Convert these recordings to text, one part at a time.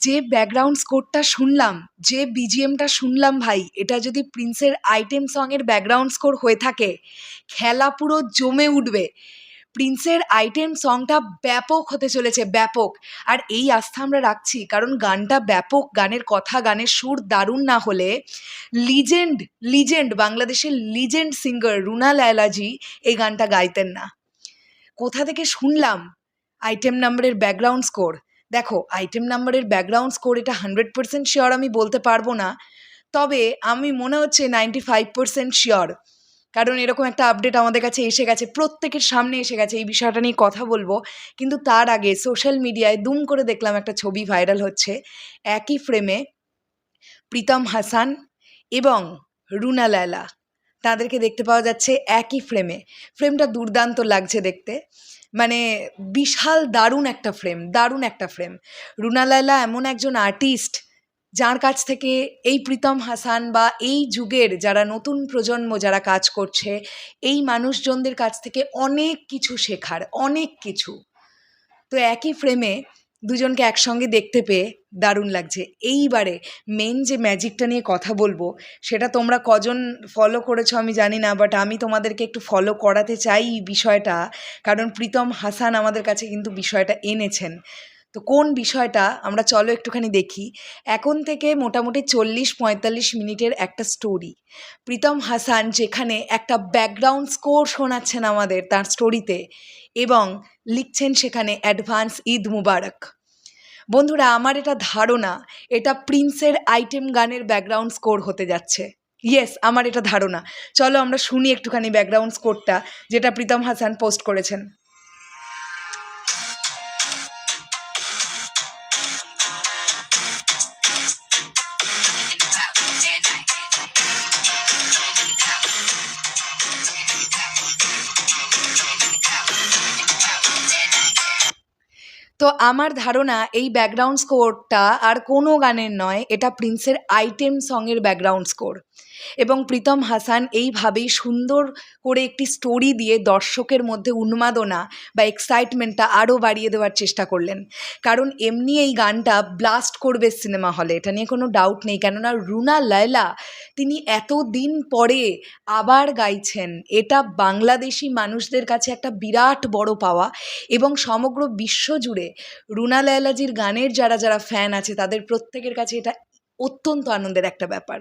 যে ব্যাকগ্রাউন্ড স্কোরটা শুনলাম, যে বিজিএমটা শুনলাম ভাই, এটা যদি প্রিন্সের আইটেম সঙের ব্যাকগ্রাউন্ড স্কোর হয়ে থাকে, খেলা পুরো জমে উঠবে। প্রিন্সের আইটেম সংটা ব্যাপক হতে চলেছে, ব্যাপক। আর এই আস্থা আমরা রাখছি কারণ গানটা ব্যাপক, গানের কথা, গানের সুর দারুণ না হলে লিজেন্ড, লিজেন্ড, বাংলাদেশের লিজেন্ড সিঙ্গার রুনা লায়লাজি এই গানটা গাইতেন না। কোথা থেকে শুনলাম আইটেম নাম্বারের ব্যাকগ্রাউন্ড স্কোর? দেখো, আইটেম নাম্বারের ব্যাকগ্রাউন্ড স্কোর এটা 100% শিওর আমি বলতে পারবো না, তবে আমি মনে হচ্ছে 95% শিওর। কারণ এরকম একটা আপডেট আমাদের কাছে এসে গেছে, প্রত্যেকের সামনে এসে গেছে, এই বিষয়টা নিয়ে কথা বলবো। কিন্তু তার আগে সোশ্যাল মিডিয়ায় দুম করে দেখলাম একটা ছবি ভাইরাল হচ্ছে, একই ফ্রেমে প্রীতম হাসান এবং রুনা লায়লা, তাদেরকে দেখতে পাওয়া যাচ্ছে একই ফ্রেমে। ফ্রেমটা দুর্দান্ত লাগছে দেখতে, মানে বিশাল দারুণ একটা ফ্রেম, দারুণ একটা ফ্রেম। রুনা লায়লা এমন একজন আর্টিস্ট যার কাছ থেকে এই প্রীতম হাসান বা এই যুগের যারা নতুন প্রজন্ম যারা কাজ করছে, এই মানুষজনদের কাছ থেকে অনেক কিছু শেখার, অনেক কিছু। তো একই ফ্রেমে দুজনকে একসঙ্গে দেখতে পেয়ে দারুণ লাগছে। এইবারে মেন যে ম্যাজিকটা নিয়ে কথা বলবো, সেটা তোমরা কজন ফলো করেছো আমি জানি না, বাট আমি তোমাদেরকে একটু ফলো করাতে চাই এই বিষয়টা, কারণ প্রীতম হাসান আমাদের কাছে কিন্তু বিষয়টা এনেছেন। তো কোন বিষয়টা আমরা চলো একটুখানি দেখি। এখন থেকে মোটামুটি 40-45 মিনিটের একটা স্টোরি, প্রীতম হাসান যেখানে একটা ব্যাকগ্রাউন্ড স্কোর শোনাচ্ছেন আমাদের তার স্টোরিতে, এবং লিখছেন সেখানে অ্যাডভান্স ঈদ মুবারক। বন্ধুরা, আমার এটা ধারণা এটা প্রিন্সের আইটেম গানের ব্যাকগ্রাউন্ড স্কোর হতে যাচ্ছে। ইয়েস, আমার এটা ধারণা। চলো আমরা শুনি একটুখানি ব্যাকগ্রাউন্ড স্কোরটা, যেটা প্রীতম হাসান পোস্ট করেছেন। তো আমার ধারণা এই ব্যাকগ্রাউন্ড স্কোরটা আর কোনো গানের নয়, এটা প্রিন্সের আইটেম সঙের ব্যাকগ্রাউন্ড স্কোর। এবং প্রীতম হাসান এইভাবেই সুন্দর করে একটি স্টোরি দিয়ে দর্শকের মধ্যে উন্মাদনা বা এক্সাইটমেন্টটা আরও বাড়িয়ে দেওয়ার চেষ্টা করলেন। কারণ এমনি এই গানটা ব্লাস্ট করবে সিনেমা হলে, এটা নিয়ে কোনো ডাউট নেই। কেননা রুনা লায়লা তিনি এতদিন পরে আবার গাইছেন, এটা বাংলাদেশি মানুষদের কাছে একটা বিরাট বড় পাওয়া। এবং সমগ্র বিশ্ব জুড়ে রুনা লায়লাজির গানের যারা যারা ফ্যান আছে তাদের প্রত্যেকের কাছে এটা অত্যন্ত আনন্দের একটা ব্যাপার।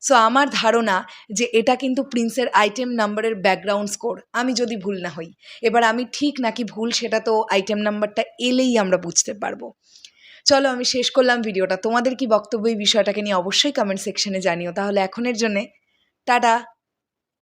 সো আমার ধারণা যে এটা কিন্তু প্রিন্সের আইটেম নাম্বারের ব্যাকগ্রাউন্ড স্কোর, আমি যদি ভুল না হই। এবার আমি ঠিক নাকি ভুল সেটা তো আইটেম নাম্বারটা এলেই আমরা বুঝতে পারবো। চলো আমি শেষ করলাম ভিডিওটা। তোমাদের কি বক্তব্য এই বিষয়টাকে নিয়ে অবশ্যই কমেন্ট সেকশনে জানিও। তাহলে এখনের জন্যে টাটা।